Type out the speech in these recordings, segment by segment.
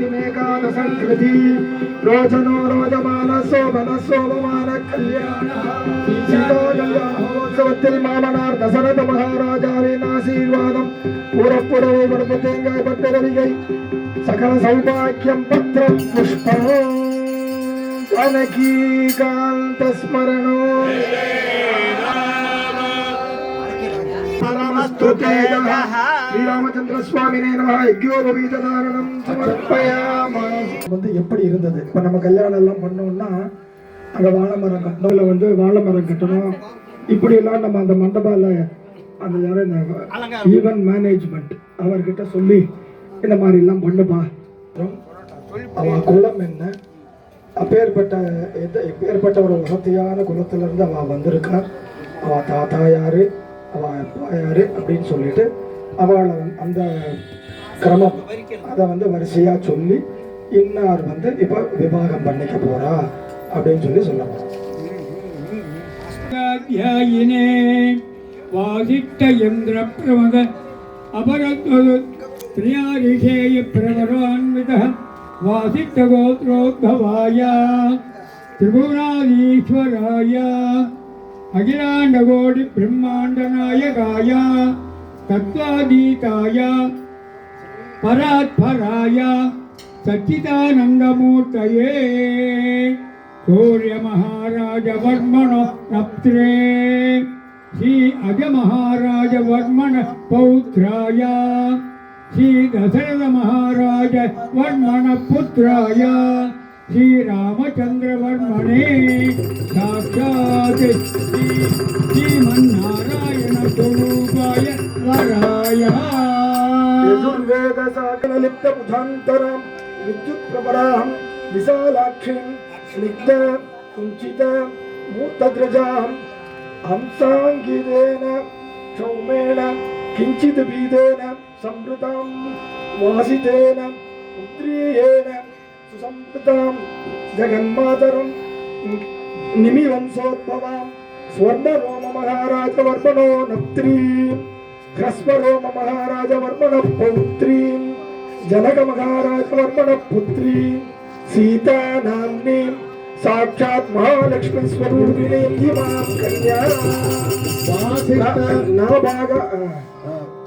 संकृति रोचनो रोजमान शोभन शोभमान कल्याण कल्याणोत्सवத்தில் மாமனார் தசரத மகாராஜாவின் ஆசீர்வாதம் புறப்புறவு படுத்தேங்காய் பட்டரவிகை சகல சௌபாக்கியம் பத்திரம் புஷ்பம் ஜானகீகாந்த ஸ்மரணோ ஸ்ரீராமச்சந்திர சுவாமினே நமஹ யஜ்ஞோபவீததாரணம் சமர்ப்பயாமி. வந்து எப்படி இருந்தது? இப்போ நம்ம கல்யாணம் எல்லாம் பண்ணோம்னா அங்கே வாழை மரம் கட்டணும், வந்து வாழை மரம் கட்டணும், இப்படி எல்லாம் நம்ம அந்த மண்டபால அந்த யாரும் இந்த ஈவென்ட் மேனேஜ்மெண்ட் அவர்கிட்ட சொல்லி இந்த மாதிரி எல்லாம் பண்ணுப்பா, அவ குலம் என்ன, அப்பேற்பட்ட ஒரு வசதியான குலத்திலிருந்து அவ வந்திருக்கா, அவ தாத்தா யாரு, அவ அப்பா யாரு அப்படின்னு சொல்லிட்டு அவளை அந்த கிரமம் அதை வந்து வரிசையா சொல்லி இன்னார் வந்து இப்ப விவாகம் பண்ணிக்க போறா அப்படின்னு சொல்லி சொல்லலாம். வாசிட்ட யந்திர பிரமத அபரத்வது த்ரியாரிஷேய பிரவரான்வித வாசிட்ட கோத்ரோத்பவாய திரிபுராதீஸ்வராய அகிலாண்டகோடி பிரம்மாண்ட நாயகாய தத்வாதீதாய பராத்பராய சச்சிதானந்தமூர்த்தயே சூரிய மகாராஜ வர்மண நப்த்ரே ஸ்ரீ அஜ மகாராஜ வர்மண பௌத்ராய ஸ்ரீ தசரத மகாராஜ வர்மண புத்ராய श्री रामचंद्र वर्मणे साक्षात् श्रीमन्नारायण स्वरूपाय वराय यजुर्वेद साकललिप्त बुधान्तरं विद्युत् प्रभरां विशालाक्षीं स्निग्ध कुञ्चित मूर्तद्रजां हंसाङ्गिरेण सौमेण किञ्चित् भीदेन संवृतां वासितेन पुत्रीयेण सुसंस्कृतां जगन्मातरं निमिवंशोद्भवां स्वर्णरोम महाराजवर्मणो नप्त्रीं ह्रस्वरोम महाराजवर्मण पौत्रीं जनक महाराजवर्मण पुत्रीं सीता नाम्नीं साक्षात् महालक्ष्मी स्वरूपिणीं इमां कन्यां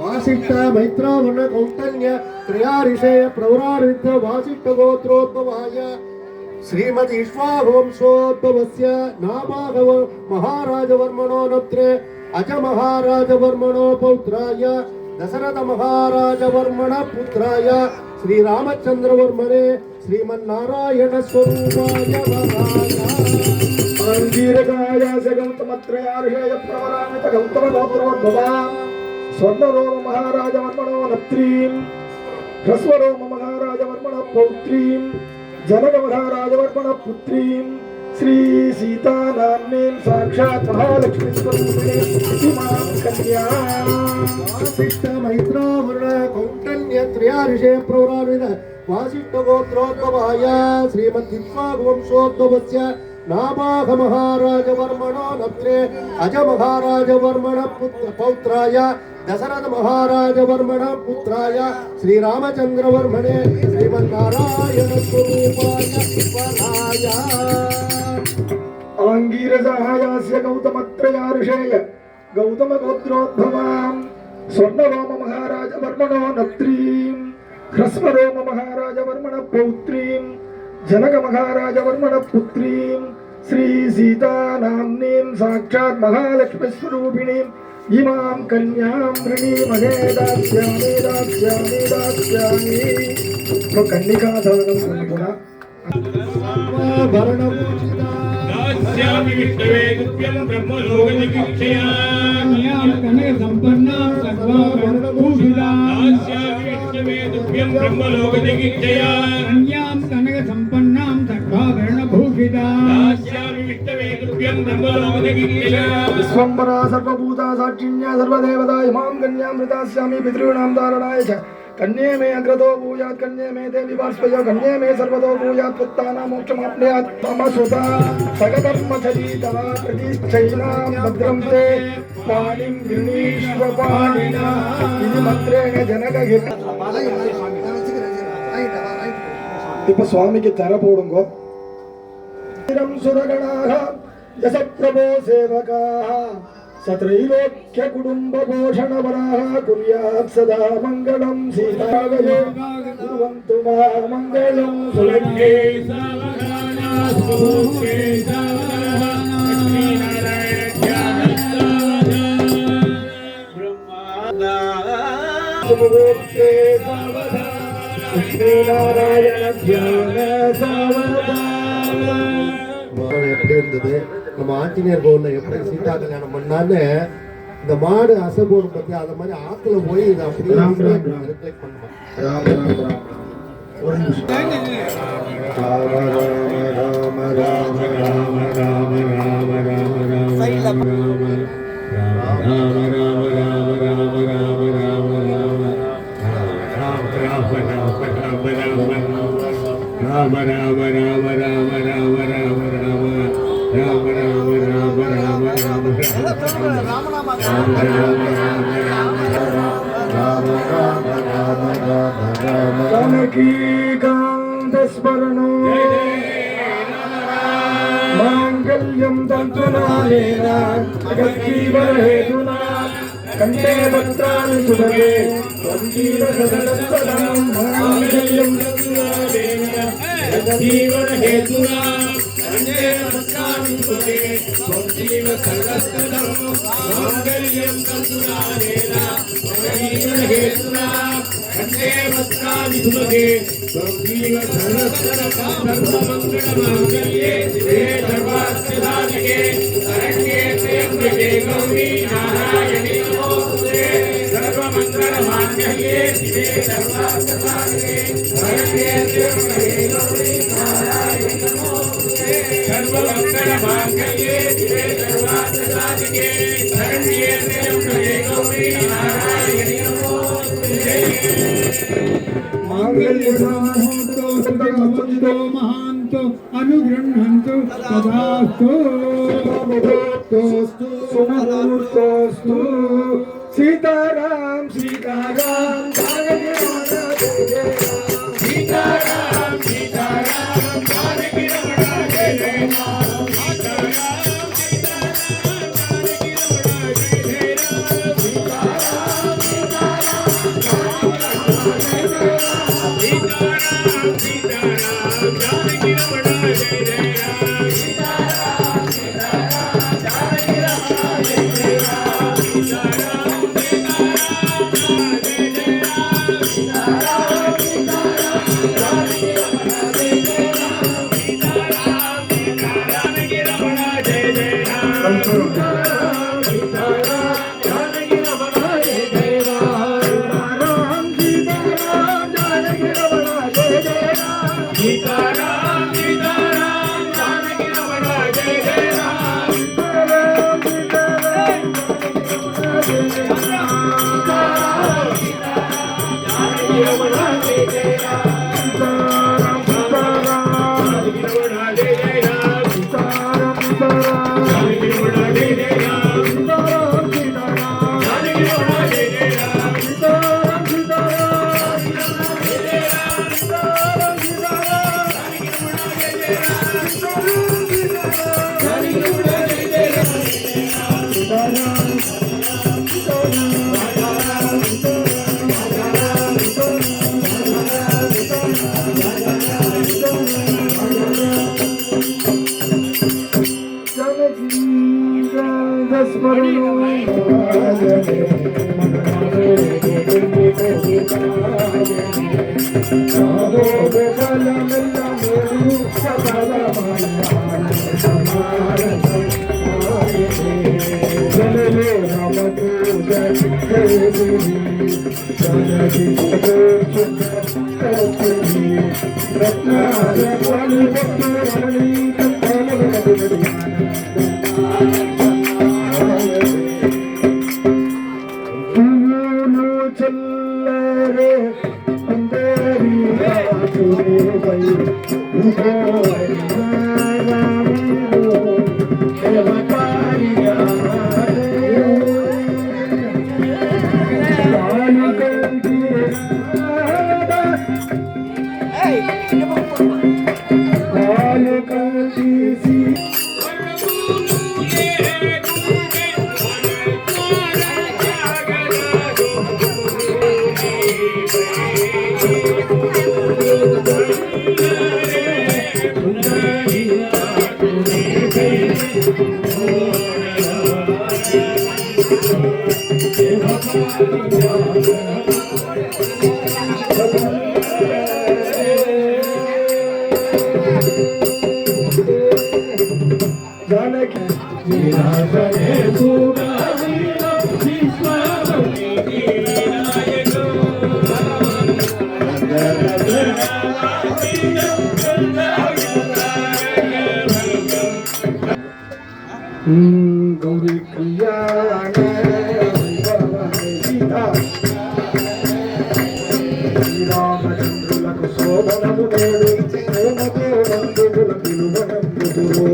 वासिष्ठ मैत्रावर्ण कौंटन्य त्रयारिषेय प्रवरारिद्ध वासिष्ठ गोत्रोद्भवाय श्रीमद् इक्ष्वाकुवंशोद्भवस्य नामागव महाराजवर्मणो नप्त्रे अज महाराजवर्मणो पौत्राय दशरथ महाराजवर्मण पुत्राय श्रीरामचंद्रवर्मणे श्रीमन्नारायण स्वरूपाय वराय अंगीरकाय गौतमत्रयार्षेय प्रवरामित गौतम गोत्रोद्भवां स्वर्णरोम महाराजवर्मणो नप्त्रीं ह्रस्वरोम महाराजवर्मण पौत्रीं जनक महाराजवर्मण पुत्रीं श्री सीता नाम्नीं साक्षात् महालक्ष्मी स्वरूपिणीं इमां कन्यां वासिष्ठ मैत्रावर्ण कौंटन्य त्रयारिषे प्रवरान्वित वासिष्ठ गोत्रोद्भवाय श्रीमद् इक्ष्वाकुवंशोद्भवस्य नामाघ महाराजवर्मणो नप्त्रे अज महाराजवर्मण पौत्राय दशरथ महाराजवर्मण पुत्राय श्रीरामचंद्रवर्मणे श्रीमन्नारायण स्वरूपाय वराय आंगीरसहायास्य गौतमत्रयार्षेय गौतम गोत्रोद्भवां स्वर्णरोम महाराजवर्मणो नप्त्रीं ह्रस्वरोम महाराजवर्मण पौत्रीं जनक महाराजवर्मण पुत्रीं श्री सीता नाम्नीं साक्षात् महालक्ष्मी स्वरूपिणीं इमां कन्यां वृणीमहे दास्यामि दास्यामि दास्यामि तो कन्निकादानं कुर्मः भरणभूषिता दास्यामि विष्णवे तुभ्यं ब्रह्मलोकनिकीक्षया कन्यां कनक सम्पन्नां सर्वा भरणभूषिता दास्यामि विष्णवे तुभ्यं ब्रह्मलोकनिकीक्षया कन्यां कनक सम्पन्नां सर्वा भरणभूषिता दास्यामि विष्णवे तुभ्यं ब्रह्मलोकनिकीक्षया विश्वम्भरा सर्वभूता साक्षिण्या सर्वदेवता इमां कन्यां मृतास्यामि पितॄणां धारणाय च कन्ये मे अग्रतो भूयात् कन्ये मे देवी वाष्पयो कन्ये मे सर्वतो भूयात् पुत्तानां मोक्षमाप्नुयात् मम सुता सगधर्मचरीतवा प्रतिष्ठैनां भद्रं ते पाणिं गृणीष्व पाणिना इति मन्त्रेण जनकगिरि இப்ப சுவாமிக்கு தர போடுங்க. சுரகணாக யசப்ரபோ சேவகாக சத்ரைலோக்கிய குடும்ப போஷணவராக குர்யாத் சதா மங்களம் சீதாவயே குருவந்து மா மங்களம் சுலங்கே சாவகானா சுலங்கே சாவகானா லக்ஷ்மீ நாராயண த்யான சாவகானா பிரம்மானா சுமுகூர்த்தே சாவகானா லக்ஷ்மீ நாராயண த்யான சாவகானா. எப்படி இருந்தது நம்ம ஆஞ்சநேயர் கோவில்ல எப்படி சீதா கல்யாணம் பண்ணான்னு இந்த மாடு அசைபோடும் பத்தி அத மாதிரி ஆத்துல போய் இதை அப்படியே ரிஃப்ளெக்ட் பண்ணுவோம். ராம ஸ்மரணோ மாங்கல்யம் தந்துநானேன ஜீவஹேதுனா கண்டே பத்ராணி சுபகே சஞ்சீவசதனம் மாங்கல்யம் தந்துநானேன ஜீவஹேதுனா கண்டே பத்ராணி சுபகே சஞ்சீவசதனம் மாங்கல்யம் தந்துநானேன ஜீவஹேதுனா கண்டே பத்ராணி சுபகே सर्वमंगलमांगल्ये शिवे सर्वार्थसाधके शरण्ये त्र्यंबके गौरी नारायणी नमोस्तुते सर्वमंगलमांगल्ये शिवे सर्वार्थसाधके शरण्ये त्र्यंबके गौरी नारायणी नमोस्तुते सर्वमंगलमांगल्ये शिवे सर्वार्थसाधके शरण्ये त्र्यंबके गौरी नारायणी नमोस्तुते मंगल्यमाहूतो महांतो अनुगृह्णन्तु तदास्तु सुमुहूर्तोस्तु सीताराम सीताराम सीताराम सीताराम जानकी रमण जय जय राम सीताराम Hey! గౌరీ కళ్యాణ శ్రీరామచంద్రులకు శోభనము నేడు ప్రేమతో బంధువుల పిలువనందురు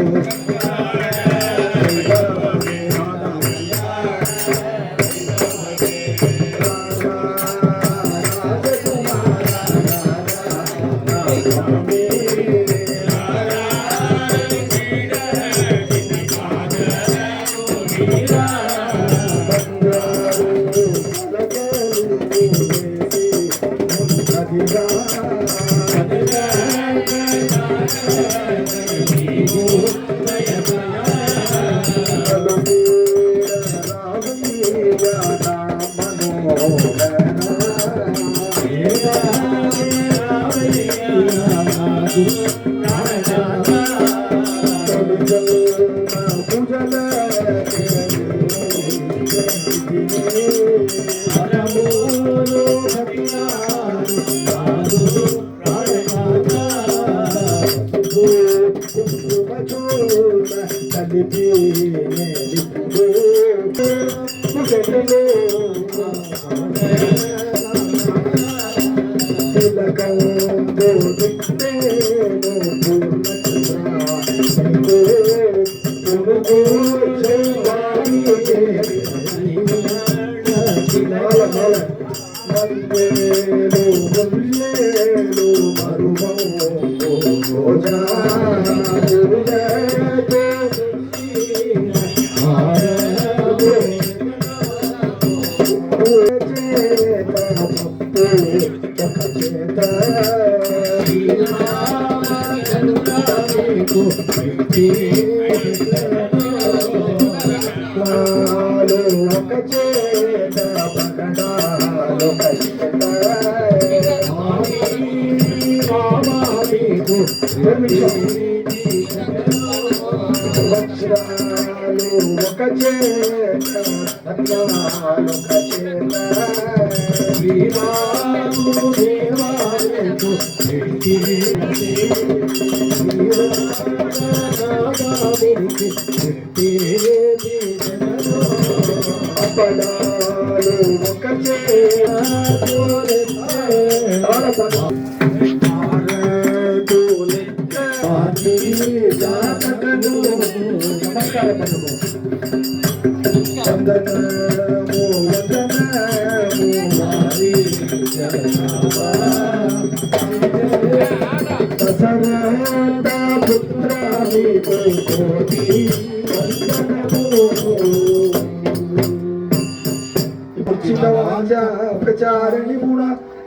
ప్రచారణి గుణ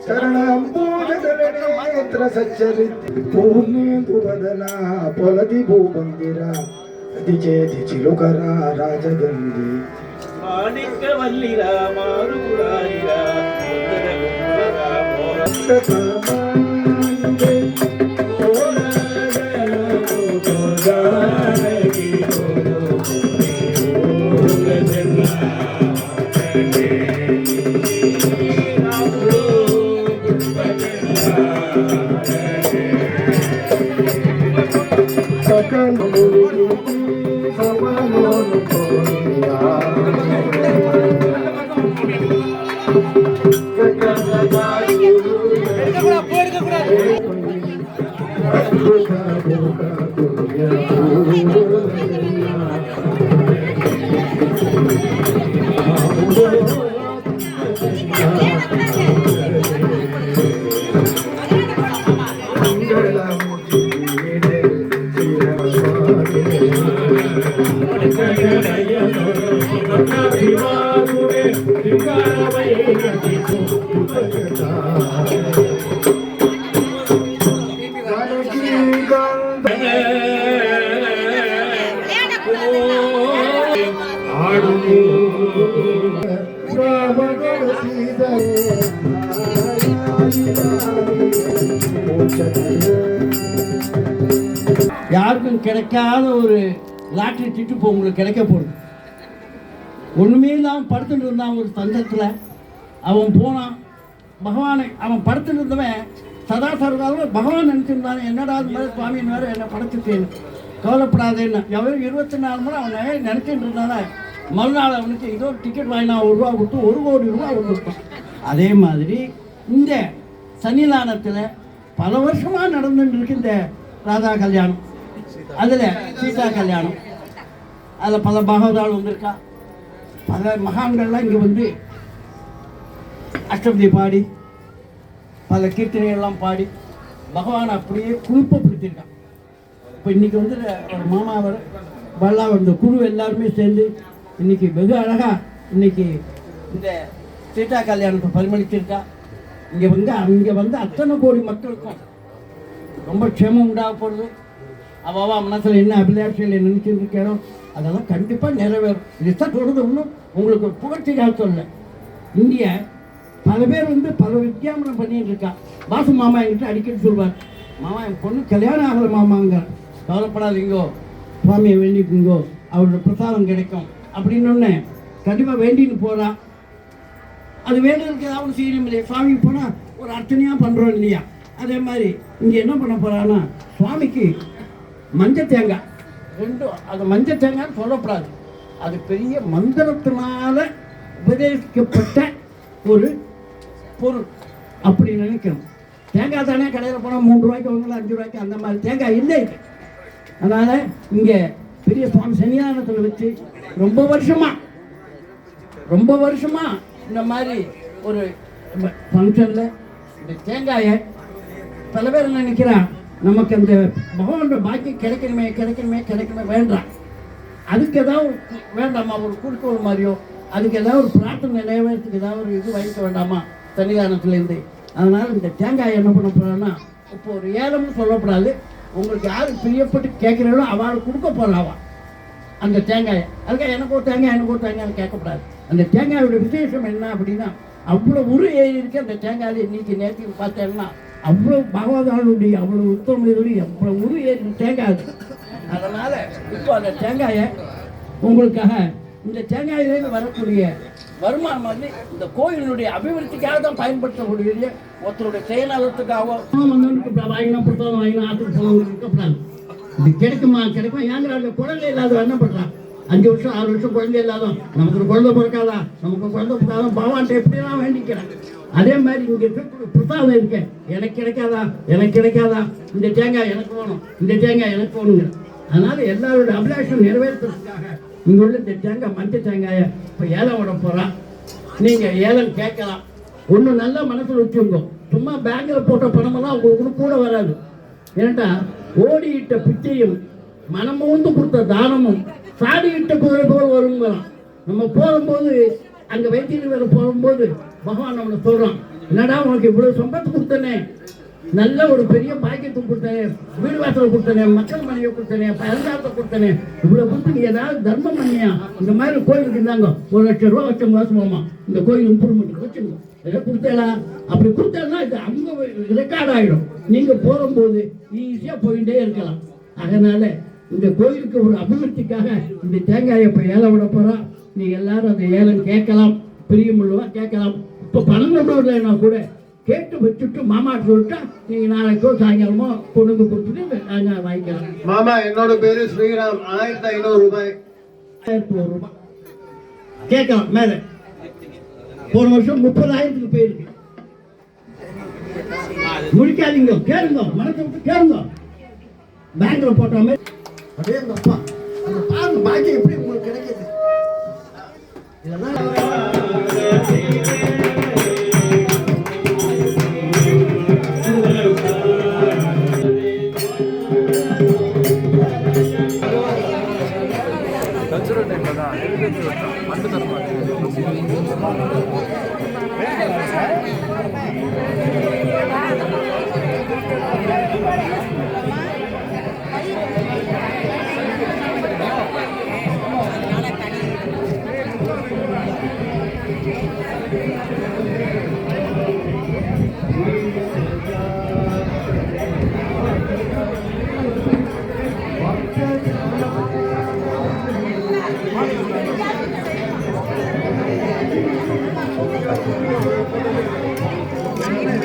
శరణం పూజనేత్ర సచ్చరిత్ పూర్ణేందు వదన పొలది భూబందిరా అది చేతి చిలుకరా రాజగంధి మాణిక్యవల్లిరా మారుగురాయిరా யாருக்கும் கிடைக்காத ஒரு லாட்டரி டிட்டு இப்போ உங்களுக்கு கிடைக்க போகுது. ஒன்றுமே இல்லாமல் படுத்துட்டு இருந்தான் ஒரு தந்தத்தில். அவன் போனான் பகவானை, அவன் படுத்துட்டு இருந்தவன் சதா சர்வகாலம் பகவான் நினச்சிருந்தானே, என்னடா அது மாதிரி சுவாமி வேறு என்னை படைச்சிட்டேன்னு. கவலைப்படாதேன்னு எவ்வளோ 24 மணி அவன் நினச்சிட்டு இருந்தானே. மறுநாள் அவனுக்கு ஏதோ டிக்கெட் வாங்கினா ₹1 கொடுத்து 1 கோடி ரூபா கொடுத்தான். அதே மாதிரி இந்த சன்னிதானத்தில் பல வருஷமாக நடந்துட்டு இருக்கு இந்த ராதா கல்யாணம், அதில் சீதா கல்யாணம். அதில் பல பாகவதாள் வந்திருக்கா, பல மகான்கள்லாம் இங்கே வந்து அஷ்டபதி பாடி பல கீர்த்தனைகள்லாம் பாடி பகவான் அப்படியே குழுப்பப்படுத்தியிருக்கான். இப்போ இன்றைக்கி வந்து ஒரு மாமாவர் பல்லாம் இந்த குழு எல்லாருமே சேர்ந்து இன்றைக்கி வெகு அழகாக இன்றைக்கி இந்த சீதா கல்யாணத்தை பரிமளிச்சிருக்கா. இங்கே வந்து அத்தனை கோடி மக்களுக்கும் ரொம்ப க்ஷேமம் உண்டாக போகிறது. அவள் மனசில் என்ன அபிலாஷையில் நினச்சிட்டு இருக்கேனோ அதெல்லாம் கண்டிப்பாக நிறைவேறும். இதுதான் சொல்கிறது. ஒன்றும் உங்களுக்கு ஒரு புகழ்ச்சியாக சொல்ல. இந்திய பல பேர் வந்து பல வித்தியாசம் பண்ணிட்டு இருக்கா. வாசு மாமா என்கிட்ட அடிக்கடி சொல்வார், மாமா என் பொண்ணு கல்யாணம் ஆகலை மாமாங்க, கவலைப்படாதீங்கோ, சுவாமியை வேண்டிக்குங்கோ, அவரோட பிரசாதம் கிடைக்கும் அப்படின்னு கண்டிப்பாக வேண்டின்னு போகிறான். அது வேண்டுறதுக்கு ஏதாவது செய்யணும் இல்லையா? சுவாமிக்கு போனால் ஒரு அர்ச்சனையாக பண்ணுறோம் இல்லையா? அதே மாதிரி இங்கே என்ன பண்ண போகிறான்னா, சுவாமிக்கு மஞ்சள் தேங்காய் ரெண்டும், அது மஞ்சள் தேங்காய்னு சொல்லப்படாது, அது பெரிய மந்திரத்தினால உபதேசிக்கப்பட்ட ஒரு பொருள் அப்படி நினைக்கணும். தேங்காய் தானே கடையில் போனால் 3 ரூபாய்க்கு வாங்கலாம், 5 ரூபாய்க்கு, அந்த மாதிரி தேங்காய் இல்லை. அதனால் இங்கே பெரிய சுவாமி சன்னிதானத்தில் வச்சு ரொம்ப வருஷமாக இந்த மாதிரி ஒரு ஃபங்க்ஷனில் இந்த தேங்காயை பல பேர் நினைக்கிறான் நமக்கு அந்த பகவானோட பாக்கி கிடைக்கணுமே வேண்டாம். அதுக்கு ஏதாவது வேண்டாமா ஒரு குறிக்கோள் மாதிரியோ, அதுக்கு ஏதாவது ஒரு பிரார்த்தனை நிறைவேறத்துக்கு ஏதாவது ஒரு இது வைக்க வேண்டாமா சன்னிதானத்துலேருந்து? அதனால் இந்த தேங்காய் என்ன பண்ண போகிறான்னா, இப்போ ஒரு ஏலம்னு சொல்லப்படாது, உங்களுக்கு யார் பிரியப்பட்டு கேட்குறாங்களோ அவளுக்கு கொடுக்க போகிறாவா அந்த தேங்காயை. அதுக்காக எனக்கு ஒரு தேங்காய்னு கேட்கக்கூடாது. அந்த தேங்காயோட விசேஷம் என்ன அப்படின்னா, அவ்வளோ உரு ஏறி இருக்கு அந்த தேங்காயில். இன்னைக்கு நேற்று பார்த்தேன்னா அவ்வளோ பகவதாளுடைய அவ்வளோ உத்தரவுடைய அவ்வளோ உரு ஏறி தேங்காய். அதனால் இப்போ அந்த தேங்காயை உங்களுக்காக, இந்த தேங்காயிலேருந்து வரக்கூடிய வருமானம் வந்து இந்த கோயிலினுடைய அபிவிருத்திக்காக தான் பயன்படுத்தக்கூடிய ஒருத்தருடைய செயலாளத்துக்காக வாங்கினா புத்தகம் வாங்கினா ஆற்றுக்கு போகணும் இருக்கக்கூடாது. இது கிடைக்குமா ஏங்கிற குழந்தை இல்லாத என்ன பண்ணுறான்? 5 வருஷம் 6 வருஷம் குழந்தை இல்லாதான் நமக்கு ஒரு குழந்தை பிறக்காதா, நமக்கு குழந்தை பிறக்காதான் பகவான்கிட்ட எப்படிலாம் வேண்டிக்கிறேன். அதே மாதிரி இங்கே இருக்கிற பிரசாதம் இருக்கேன், எனக்கு கிடைக்காதா, இந்த தேங்காய் எனக்கு வேணும், இந்த தேங்காய் எனக்கு வேணுங்க. அதனால் எல்லாரோட அபிலாஷம் நிறைவேற்றுறதுக்காக இங்கே உள்ள இந்த தேங்காய் மஞ்சள் தேங்காயை இப்போ ஏலம் விட போகிறான். நீங்கள் ஏலம் கேட்கலாம். ஒன்று நல்லா மனசில் வச்சுருங்க, சும்மா பேங்கில் போட்ட பணமெல்லாம் உங்களுக்கு கூட வராது. ஏன்டா ஓடியிட்ட பிச்சையும் மனமூந்து கொடுத்த தானமும் சாடியிட்ட குதிரை போல் வருங்களாம். நம்ம போகும்போது அங்கே வைத்தியர் வேலை போகும்போது பகவான் நம்மளை சொல்கிறான், என்னடா உனக்கு இவ்வளோ சம்பத்து கொடுத்தனே, நல்ல ஒரு பெரிய பாக்கியத்தை கொடுத்தனே, வீடு வாசலை கொடுத்தனே, மக்கள் மனைவியை கொடுத்தனே, பழங்காலத்தை கொடுத்தனே, இவ்வளோ கொடுத்து நீ ஏதாவது தர்மம் பண்ணியா? இந்த மாதிரி கோயிலுக்கு இருந்தாங்க 1 லட்சம் ரூபா வச்ச மாதமாமா இந்த கோயில் இம்ப்ரூவ்மெண்ட் வச்சுங்க, எதை கொடுத்தேனா? அப்படி கொடுத்தேன்னா இது அங்கே ரெக்கார்ட் ஆகிடும். நீங்கள் போகும்போது ஈஸியாக போயிட்டே இருக்கலாம். அதனால் இந்த கோயிலுக்கு ஒரு அபிவிருத்திக்காக இந்த தேங்காயை இப்போ ஏலம் விட போகிறோம். நீங்கள் எல்லாரும் அந்த ஏலம் கேட்கலாம், பிரியமுள்ளவா கேட்கலாம். இப்போ பணம் கொண்டு வரலைன்னா கூட கேட்டு வச்சுட்டு மாமாட்ட சொல்லிட்டா நீங்கள் நாளைக்கோ சாயங்காலமோ கொண்டு வந்து கொடுத்துட்டு நாங்கள் வாங்கிக்கலாம். மாமா என்னோட பேரு ஸ்ரீராம், 1500 ரூபாய். 1001 ரூபாய் கேட்கலாம். மேலே போன வருஷம் 30,000க்கு போயிருக்கு. முடிக்காதீங்க, கேளுங்க, மனசை விட்டு கேளுங்க. பேங்க்ல போட்ட மாதிரி அதே அந்த அப்பா அந்த பாருங்க பாக்கி எப்படி உங்களுக்கு கிடைக்கிது. இதெல்லாம் கல்ச்சுரல் டைம்ல தான் மண்டு தரமாட்டேங்குது.